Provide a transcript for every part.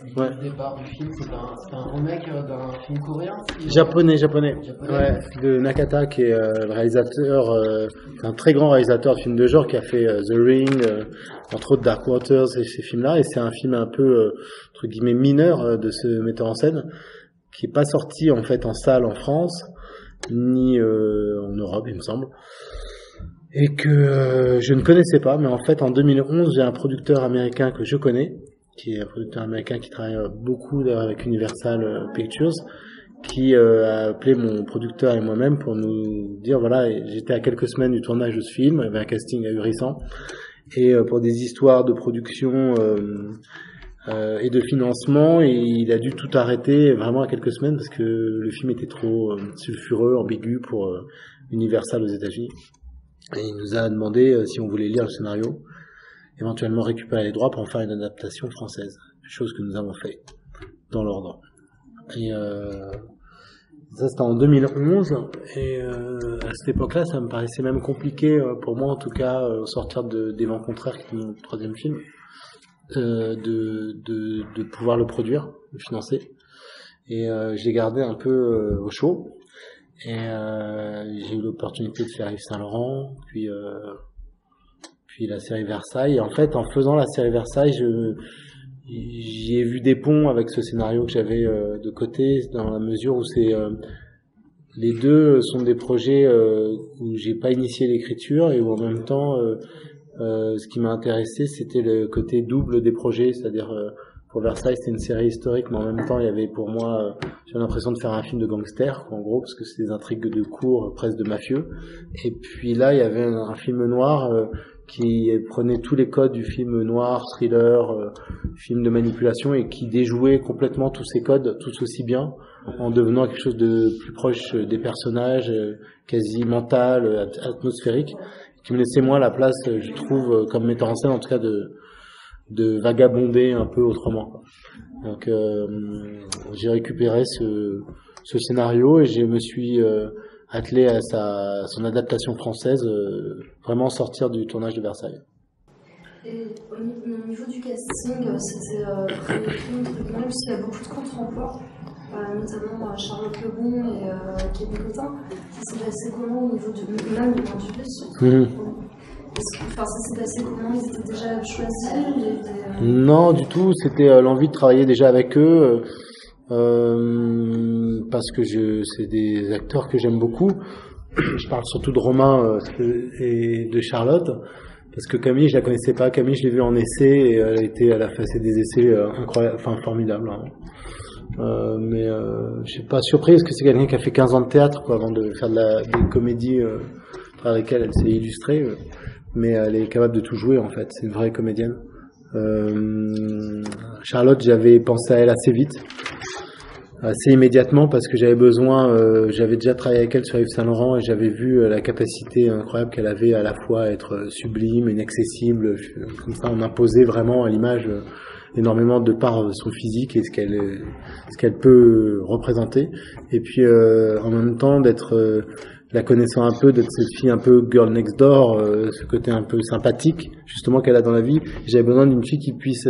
l'idée Ouais. du départ du film, c'est un remake d'un film coréen Japonais. Japonais. Ouais, de Nakata, qui est le réalisateur, un très grand réalisateur de films de genre, qui a fait The Ring, entre autres Dark Waters et ces films-là. Et c'est un film un peu, entre guillemets, mineur de ce metteur en scène, qui est pas sorti en fait en salle en France, ni en Europe, il me semble. Et que je ne connaissais pas, mais en fait en 2011, j'ai un producteur américain que je connais, qui est un producteur américain qui travaille beaucoup avec Universal Pictures, qui a appelé mon producteur et moi-même pour nous dire, voilà, j'étais à quelques semaines du tournage de ce film, il y avait un casting ahurissant, et pour des histoires de production et de financement, et il a dû tout arrêter vraiment à quelques semaines parce que le film était trop sulfureux, ambigu pour Universal aux États-Unis. Et il nous a demandé si on voulait lire le scénario, éventuellement récupérer les droits pour en faire une adaptation française, chose que nous avons fait dans l'ordre. Et ça c'était en 2011, et à cette époque-là, ça me paraissait même compliqué pour moi, en tout cas, au sortir des Vents Contraires, qui est mon troisième film, de pouvoir le produire, le financer. Et j'ai gardé un peu au chaud. Et j'ai eu l'opportunité de faire Yves Saint-Laurent, puis la série Versailles. Et en fait, en faisant la série Versailles, j'y ai vu des ponts avec ce scénario que j'avais de côté, dans la mesure où les deux sont des projets où j'ai pas initié l'écriture et où en même temps, ce qui m'a intéressé, c'était le côté double des projets, c'est-à-dire pour Versailles, c'était une série historique, mais en même temps, il y avait pour moi, j'ai l'impression de faire un film de gangster, en gros, parce que c'est des intrigues de cour, presque de mafieux. Et puis là, il y avait un film noir qui prenait tous les codes du film noir, thriller, film de manipulation, et qui déjouait complètement tous ces codes, tous aussi bien, en devenant quelque chose de plus proche des personnages, quasi mental, atmosphérique, qui me laissait moins la place, je trouve, comme metteur en scène, en tout cas, de vagabonder un peu autrement, quoi. Donc j'ai récupéré ce scénario et je me suis attelé à son adaptation française, vraiment sortir du tournage de Versailles. Et au niveau du casting, c'était très écrit, entre guillemets, parce qu'il y a beaucoup de contre-emplois, notamment Charlotte Lebon et Kevin Cotin. Ça s'est passé comment au niveau même du bus? Enfin, ça s'est passé comment? Ils étaient déjà choisis? Non, du tout. C'était l'envie de travailler déjà avec eux, parce que c'est des acteurs que j'aime beaucoup. Je parle surtout de Romain et de Charlotte, parce que Camille, je la connaissais pas. Camille, je l'ai vue en essai et elle a fait des essais incroyables, enfin formidables. Hein. Mais je suis pas surpris parce que c'est quelqu'un qui a fait 15 ans de théâtre, quoi, avant de faire des comédies avec lesquelles elle s'est illustrée. Mais elle est capable de tout jouer, en fait. C'est une vraie comédienne. Charlotte, j'avais pensé à elle assez vite, assez immédiatement, parce que j'avais besoin, j'avais déjà travaillé avec elle sur Yves Saint-Laurent et j'avais vu la capacité incroyable qu'elle avait à la fois à être sublime, inaccessible, comme ça on imposait vraiment à l'image énormément de par son physique et ce qu'elle peut représenter, et puis en même temps d'être la connaissant un peu, d'être cette fille un peu girl next door, ce côté un peu sympathique justement qu'elle a dans la vie. J'avais besoin d'une fille qui puisse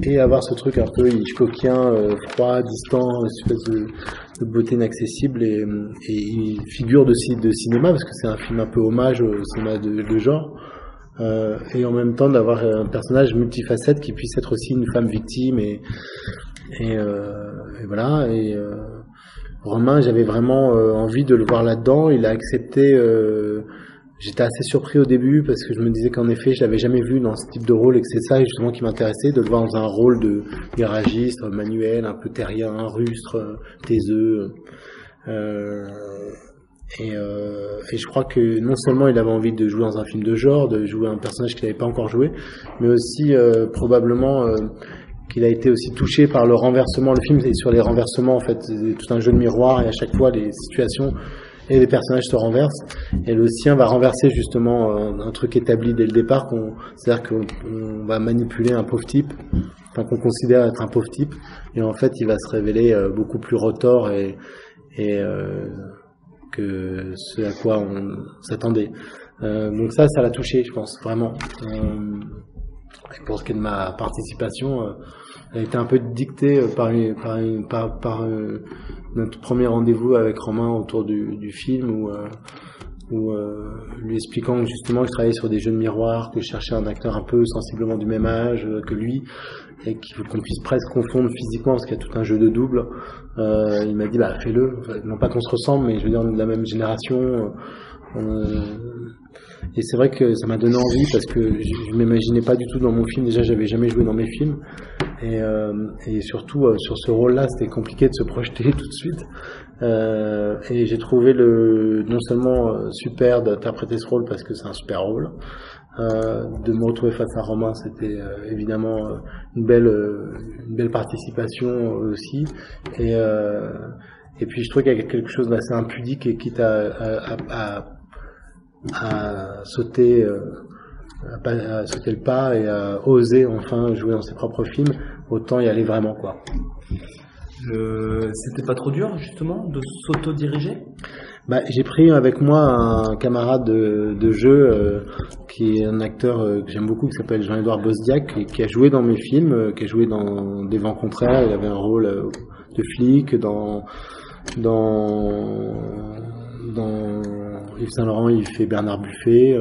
et avoir ce truc un peu Hitchcockien, froid, distant, une espèce de beauté inaccessible et une figure de cinéma, parce que c'est un film un peu hommage au cinéma de genre, et en même temps d'avoir un personnage multifacette qui puisse être aussi une femme victime et voilà. Et Romain, j'avais vraiment envie de le voir là-dedans. Il a accepté. J'étais assez surpris au début parce que je me disais qu'en effet, je l'avais jamais vu dans ce type de rôle et que c'est ça justement qui m'intéressait, de le voir dans un rôle de garagiste, manuel, un peu terrien, rustre, taiseux. Et je crois que non seulement il avait envie de jouer dans un film de genre, de jouer un personnage qu'il n'avait pas encore joué, mais aussi probablement qu'il a été aussi touché par le renversement. Le film est sur les renversements, en fait, c'est tout un jeu de miroir et à chaque fois les situations et les personnages se renversent, et le sien va renverser justement un truc établi dès le départ, c'est-à-dire qu'on va manipuler un pauvre type, enfin qu'on considère être un pauvre type, et en fait il va se révéler beaucoup plus retors et que ce à quoi on s'attendait. Donc ça l'a touché, je pense, vraiment. Et pour ce qui est de ma participation, a été un peu dictée par notre premier rendez-vous avec Romain autour du film où lui expliquant que justement que je travaillais sur des jeux de miroir, que je cherchais un acteur un peu sensiblement du même âge que lui et qu'on puisse presque confondre physiquement parce qu'il y a tout un jeu de double. Il m'a dit bah fais-le, enfin, non pas qu'on se ressemble mais je veux dire on est de la même génération. Et c'est vrai que ça m'a donné envie parce que je m'imaginais pas du tout dans mon film. Déjà, j'avais jamais joué dans mes films, et surtout sur ce rôle-là, c'était compliqué de se projeter tout de suite. Et j'ai trouvé non seulement super d'interpréter ce rôle parce que c'est un super rôle, de me retrouver face à Romain, c'était évidemment une belle participation aussi. Et puis je trouve qu'il y a quelque chose d'assez impudique et quitte à sauter le pas et à oser enfin jouer dans ses propres films, autant y aller vraiment quoi. C'était pas trop dur justement de s'auto-diriger? J'ai pris avec moi un camarade de jeu qui est un acteur que j'aime beaucoup, qui s'appelle Jean-Édouard Bosdiac, et qui a joué dans mes films, qui a joué dans Des Vents Contraires. Il avait un rôle de flic dans Yves Saint Laurent, il fait Bernard Buffet,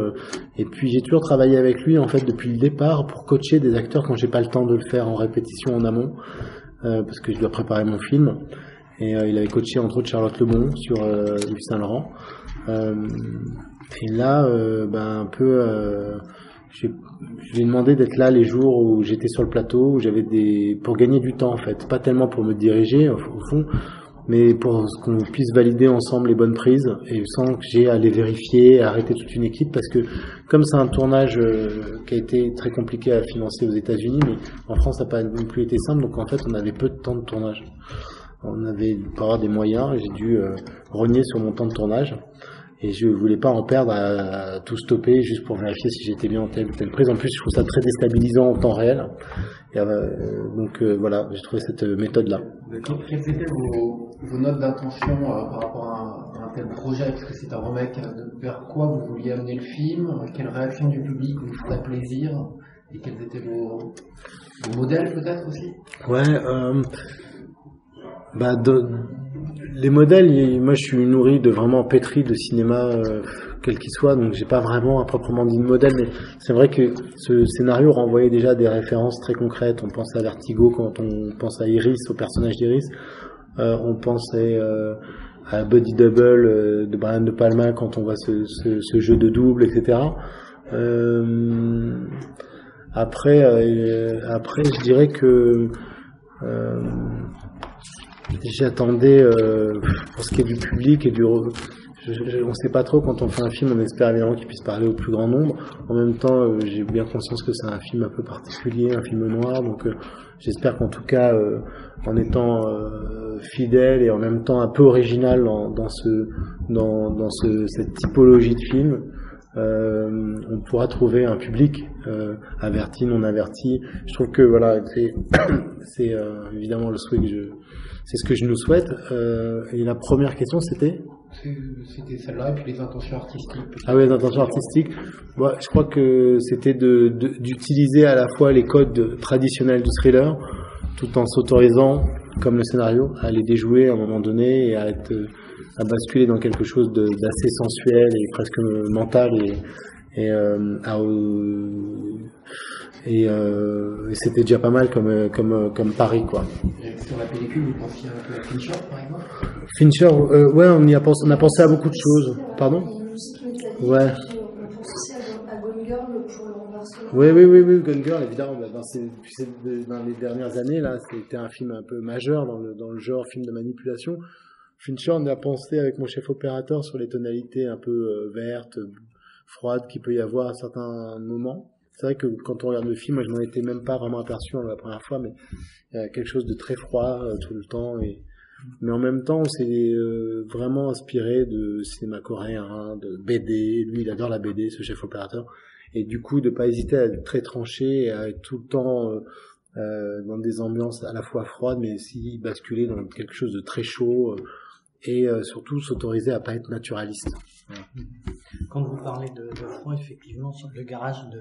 et puis j'ai toujours travaillé avec lui en fait depuis le départ pour coacher des acteurs quand j'ai pas le temps de le faire en répétition en amont, parce que je dois préparer mon film. Et il avait coaché entre autres Charlotte Lebon sur Yves Saint Laurent. Et là, je lui ai demandé d'être là les jours où j'étais sur le plateau, où j'avais pour gagner du temps en fait, pas tellement pour me diriger au fond, mais pour qu'on puisse valider ensemble les bonnes prises et sans que j'ai à les vérifier, à arrêter toute une équipe, parce que comme c'est un tournage qui a été très compliqué à financer aux États-Unis, mais en France ça n'a pas non plus été simple, donc en fait on avait peu de temps de tournage. On avait pas avoir des moyens, j'ai dû rogner sur mon temps de tournage et je voulais pas en perdre à tout stopper juste pour vérifier si j'étais bien en telle ou telle prise. En plus, je trouve ça très déstabilisant en temps réel. Et, voilà, j'ai trouvé cette méthode-là. Quelles étaient vos notes d'intention par rapport à un tel projet? Est-ce que c'est un remake vers quoi vous vouliez amener le film? Quelle réaction du public vous ferait plaisir? Et quels étaient vos modèles peut-être aussi? Ouais, les modèles, moi je suis nourri de vraiment pétri de cinéma quel qu'il soit, donc j'ai pas vraiment à proprement dit de modèle, mais c'est vrai que ce scénario renvoyait déjà des références très concrètes. On pense à Vertigo quand on pense à Iris, au personnage d'Iris, on pensait à Body Double de Brian De Palma quand on voit ce jeu de double, etc. Après je dirais que j'attendais pour ce qui est du public et on sait pas trop quand on fait un film, on espère évidemment qu'il puisse parler au plus grand nombre. En même temps, j'ai bien conscience que c'est un film un peu particulier, un film noir, donc j'espère qu'en tout cas, en étant fidèle et en même temps un peu original dans cette typologie de film, on pourra trouver un public averti, non averti. Je trouve que voilà, c'est évidemment le souhait c'est ce que je nous souhaite. Et la première question, c'était C'était celle-là, et puis les intentions artistiques. Ah oui, les intentions artistiques. Moi, je crois que c'était d'utiliser à la fois les codes traditionnels du thriller, tout en s'autorisant, comme le scénario, à les déjouer à un moment donné et à basculer dans quelque chose d'assez sensuel et presque mental et c'était déjà pas mal comme pari, quoi. Et sur la pellicule, vous pensiez un peu à Fincher, par exemple? Fincher, ouais, on a pensé à beaucoup de choses. Pardon? Ouais. On pense aussi à Gone Girl pour le renversement. Oui, Gone Girl, évidemment. Dans les dernières années, là, c'était un film un peu majeur dans le genre film de manipulation. Fincher, on a pensé avec mon chef opérateur sur les tonalités un peu vertes, froides qu'il peut y avoir à certains moments. C'est vrai que quand on regarde le film, moi je m'en étais même pas vraiment aperçu la première fois, mais il y a quelque chose de très froid tout le temps. Mais en même temps, on s'est vraiment inspiré de cinéma coréen, de BD. Lui, il adore la BD, ce chef opérateur. Et du coup, de pas hésiter à être très tranché et à être tout le temps dans des ambiances à la fois froides, mais aussi basculer dans quelque chose de très chaud. Et surtout s'autoriser à pas être naturaliste. Voilà. Quand vous parlez de froid, effectivement, le garage de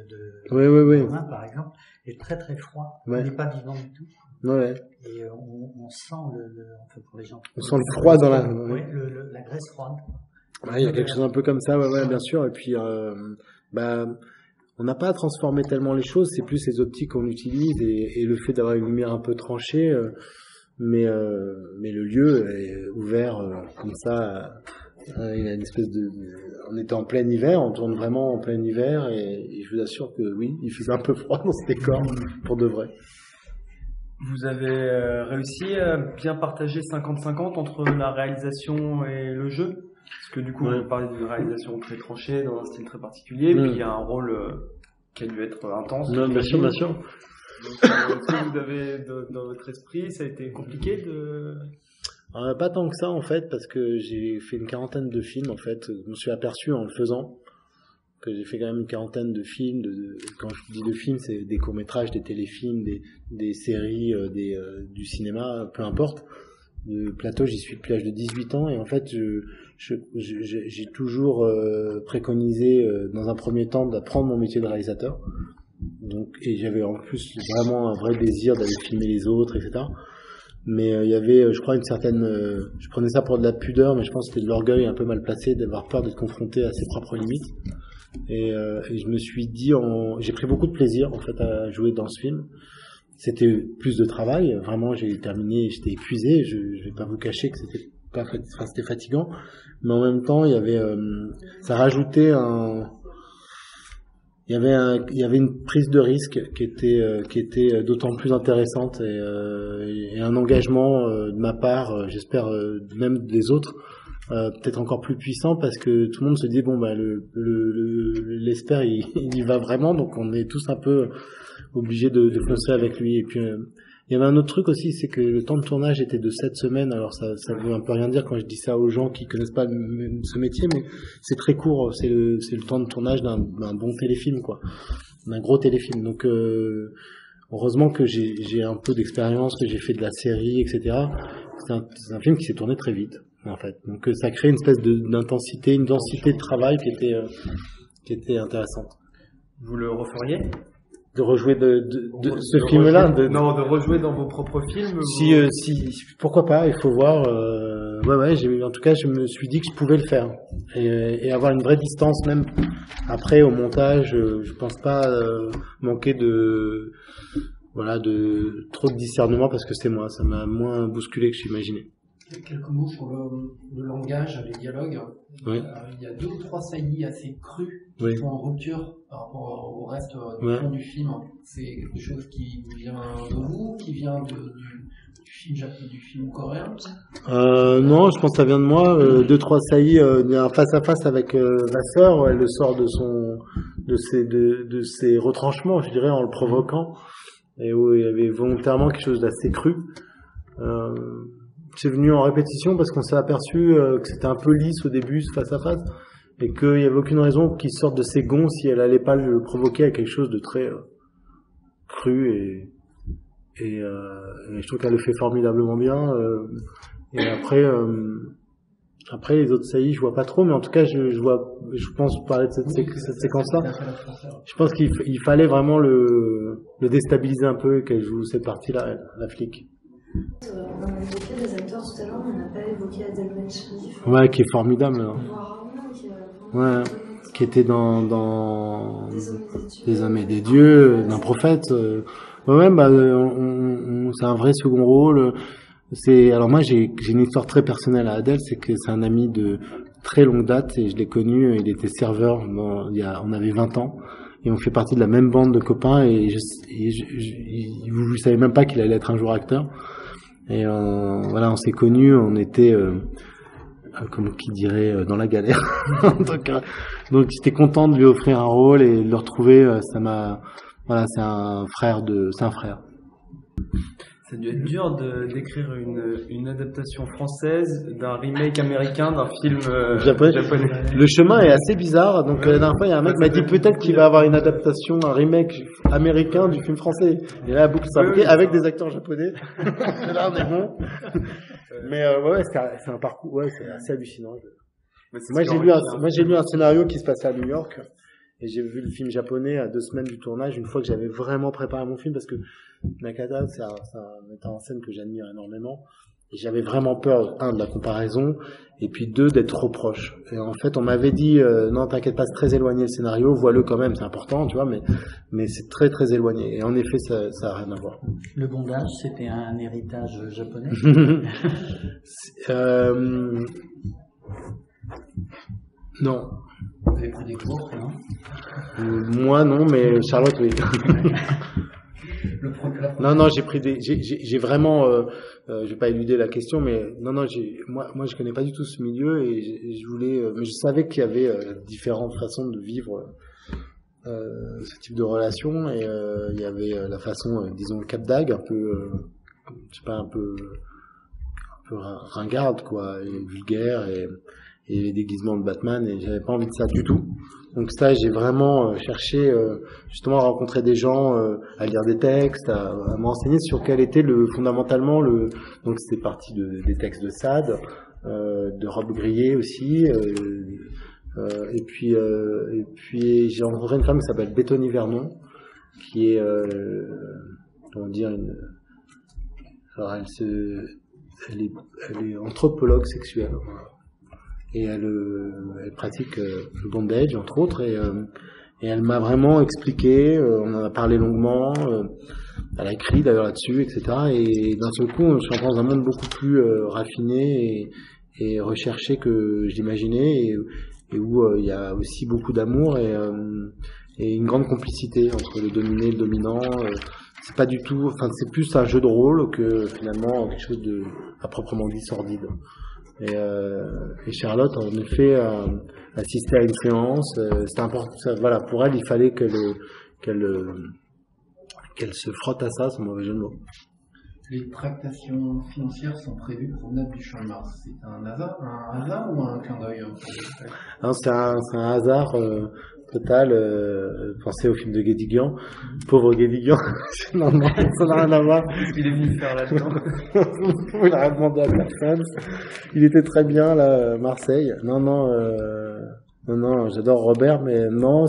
oui. Romain, par exemple, est très très froid. Ouais. Il n'est pas vivant du tout. Ouais. Et on sent enfin pour les gens. On sent le froid dans la. Oui, la graisse froide. Ouais, il y a quelque chose un peu comme ça, ouais, bien sûr. Et puis, on n'a pas à transformer tellement les choses. C'est plus les optiques qu'on utilise et le fait d'avoir une lumière un peu tranchée. Mais le lieu est ouvert comme ça. Il y a une espèce on était en plein hiver, on tourne vraiment en plein hiver et je vous assure que oui, il faisait un peu froid dans ce décor pour de vrai. Vous avez réussi à bien partager 50-50 entre la réalisation et le jeu? Parce que du coup, vous parlez d'une réalisation très tranchée, dans un style très particulier, puis il y a un rôle qui a dû être intense. Non, bien sûr. Donc, est-ce que vous avez, dans votre esprit, ça a été compliqué de... Pas tant que ça en fait, parce que j'ai fait une quarantaine de films en fait. Je me suis aperçu en le faisant que j'ai fait quand même une quarantaine de films. Quand je dis de films, c'est des courts-métrages, des téléfilms, des séries, du cinéma, peu importe. Le plateau, j'y suis depuis l'âge de 18 ans et en fait, j'ai toujours préconisé dans un premier temps d'apprendre mon métier de réalisateur. Donc, et j'avais en plus vraiment un vrai désir d'aller filmer les autres, etc. Mais il y avait, je crois, une certaine... je prenais ça pour de la pudeur, mais je pense que c'était de l'orgueil un peu mal placé, d'avoir peur d'être confronté à ses propres limites. Et je me suis dit, j'ai pris beaucoup de plaisir en fait à jouer dans ce film. C'était plus de travail, vraiment. J'ai terminé, j'étais épuisé. Je vais pas vous cacher que c'était fatigant, mais en même temps, il y avait, ça rajoutait il y avait une prise de risque qui était d'autant plus intéressante et un engagement de ma part, j'espère même des autres, peut-être encore plus puissant parce que tout le monde se dit bon bah l'espère il y va vraiment, donc on est tous un peu obligés de foncer avec lui. Et puis il y avait un autre truc aussi, c'est que le temps de tournage était de 7 semaines. Alors ça veut un peu rien dire quand je dis ça aux gens qui connaissent pas ce métier, mais c'est très court. C'est le temps de tournage d'un bon téléfilm, quoi, d'un gros téléfilm. Donc heureusement que j'ai un peu d'expérience, que j'ai fait de la série, etc. C'est un film qui s'est tourné très vite, en fait. Donc ça crée une espèce d'intensité, une densité de travail qui était intéressante. Vous le referiez? De rejouer de ce film-là? Non, de rejouer dans vos propres films? Si, pourquoi pas, il faut voir. En tout cas, je me suis dit que je pouvais le faire. Et avoir une vraie distance, même après, au montage, je pense pas manquer de trop de discernement parce que c'est moi. Ça m'a moins bousculé que j'imaginais. Quelques mots sur le langage, les dialogues. Oui. Il y a 2 ou 3 saillies assez crues qui sont en rupture par rapport au reste du fond du film. C'est quelque chose qui vient de vous, qui vient du film coréen? Non, je pense que ça vient de moi. 2-3 saillies. Il y a un face à face avec ma sœur. Elle le sort de ses retranchements, je dirais, en le provoquant. Et où il y avait volontairement quelque chose d'assez cru. C'est venu en répétition parce qu'on s'est aperçu que c'était un peu lisse au début, ce face à face, et qu'il n'y avait aucune raison qu'il sorte de ses gonds si elle allait pas le provoquer à quelque chose de très cru et je trouve qu'elle le fait formidablement bien. Et après les autres saillies, je vois pas trop, mais en tout cas je pense parler de cette séquence-là. Je pense qu'il fallait vraiment le déstabiliser un peu et qu'elle joue cette partie-là, la flic. On a évoqué des acteurs tout à l'heure, mais on n'a pas évoqué Adèle Benchiri. Ouais, qui est formidable. Qui était dans Des hommes et des dieux, d'un prophète. C'est un vrai second rôle. Alors moi j'ai une histoire très personnelle à Adèle, c'est que c'est un ami de très longue date et je l'ai connu. Il était serveur. On avait 20 ans. Et on fait partie de la même bande de copains et je savais même pas qu'il allait être un jour acteur. Et on s'est connus, on était comme qui dirait dans la galère. Donc j'étais content de lui offrir un rôle et de le retrouver. C'est un frère. Ça a dû être dur d'écrire une adaptation française d'un remake américain d'un film japonais. Le chemin est assez bizarre. Donc la dernière fois, il y a un mec qui m'a dit peut-être qu'il va avoir une adaptation, un remake américain du film français. Et là, la boucle s'est avec des acteurs japonais. Là, on est bon. Mais c'est un parcours. Ouais, c'est assez hallucinant. Moi, j'ai lu un scénario qui se passait à New York. Et j'ai vu le film japonais à 2 semaines du tournage, une fois que j'avais vraiment préparé mon film, parce que Nakata, c'est un metteur en scène que j'admire énormément. Et j'avais vraiment peur, de la comparaison, et puis 2, d'être trop proche. Et en fait, on m'avait dit, non, t'inquiète pas, c'est très éloigné le scénario, vois-le quand même, c'est important, tu vois, mais c'est très très éloigné. Et en effet, ça a rien à voir. Le bondage, c'était un héritage japonais? Non. Vous avez pris des cours, non? Moi, non, mais Charlotte, oui. Non, j'ai vraiment, je vais pas éluder la question, mais non, moi, je connais pas du tout ce milieu et je voulais, mais je savais qu'il y avait différentes façons de vivre ce type de relation et il y avait la façon, disons, cap d'ag, un peu, je sais pas, un peu ringarde, quoi, et vulgaire et les déguisements de Batman, et j'avais pas envie de ça du tout. Donc ça, j'ai vraiment cherché justement à rencontrer des gens, à lire des textes, à me renseigner sur quel était fondamentalement donc c'était parti des textes de Sade, de Rob Grillet aussi, et puis j'ai rencontré une femme qui s'appelle Béthony Vernon, qui est comment dire alors elle est anthropologue sexuelle. Et elle pratique le bondage, entre autres, et elle m'a vraiment expliqué, on en a parlé longuement, elle a écrit d'ailleurs là-dessus, etc. Et d'un seul coup, je suis entré dans un monde beaucoup plus raffiné et recherché que je l'imaginais, et où il y a aussi beaucoup d'amour et une grande complicité entre le dominé et le dominant. C'est pas du tout, enfin c'est plus un jeu de rôle que finalement quelque chose de à proprement dit sordide. Et Charlotte, en effet, assistait à une séance. C'était important. Voilà, pour elle, il fallait qu'elle se frotte à ça, son mauvais jeu de mots. Les tractations financières sont prévues pour Note du Champ de Mars. C'est un hasard ou un clin d'œil? Non, c'est un hasard total. Pensez au film de Guédiguian. Pauvre Guédiguian. Non, ça n'a rien à voir. Il est venu faire là-dedans. Il a rien demandé à personne. Il était très bien, là, Marseille. Non, j'adore Robert, mais non,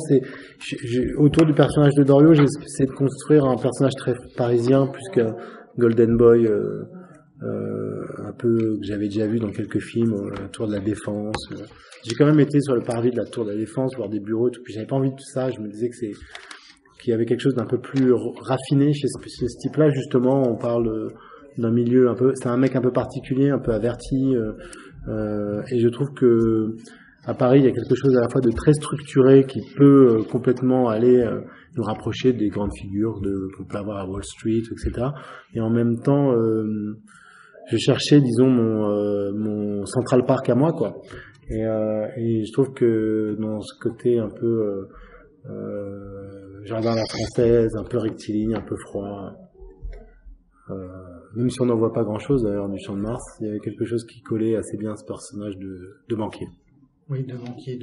autour du personnage de Dorio, j'ai essayé de construire un personnage très parisien, plus qu'un Golden Boy, un peu, que j'avais déjà vu dans quelques films, la Tour de la Défense. J'ai quand même été sur le parvis de la Tour de la Défense, voir des bureaux et tout, puis j'avais pas envie de tout ça, je me disais qu'il y avait quelque chose d'un peu plus raffiné chez ce type-là, justement. On parle d'un milieu c'est un mec un peu particulier, un peu averti, et je trouve que à Paris, il y a quelque chose à la fois de très structuré qui peut complètement aller nous rapprocher des grandes figures qu'on peut avoir à Wall Street, etc. Et en même temps, je cherchais, disons, mon Central Park à moi, quoi. Et je trouve que dans ce côté un peu jardin à la française, un peu rectiligne, un peu froid, même si on n'en voit pas grand-chose d'ailleurs du Champ de Mars, il y avait quelque chose qui collait assez bien à ce personnage de banquier. Oui, de banquier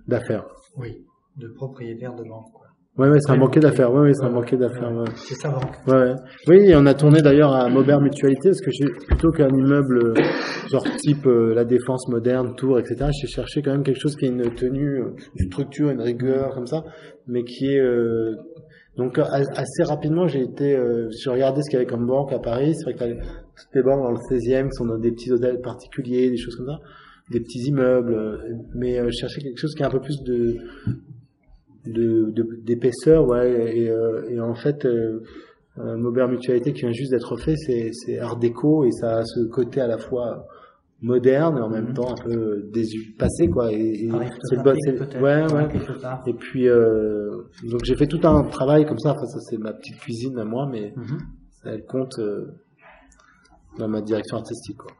d'affaires. Oui, de propriétaire de banque, quoi. Ouais, c'est un banquier d'affaires. Ouais, c'est un banquier d'affaires. Ouais. C'est sa banque. Ouais. Oui, on a tourné d'ailleurs à Maubert Mutualité, parce que plutôt qu'un immeuble genre type La Défense moderne, Tours, etc., j'ai cherché quand même quelque chose qui ait une tenue, une structure, une rigueur, comme ça, mais qui est donc assez rapidement, j'ai regardé ce qu'il y avait comme banque à Paris. C'est vrai que toutes les banques dans le 16e qui sont dans des petits hôtels particuliers, des choses comme ça, des petits immeubles, mais je cherchais quelque chose qui est un peu plus d'épaisseur, ouais, et en fait Maubert Mutualité qui vient juste d'être fait, c'est art déco, et ça a ce côté à la fois moderne et en même temps un peu dépassé, quoi, et c'est ouais. Et puis donc j'ai fait tout un travail comme ça. Enfin, ça c'est ma petite cuisine à moi, mais elle compte dans ma direction artistique, quoi.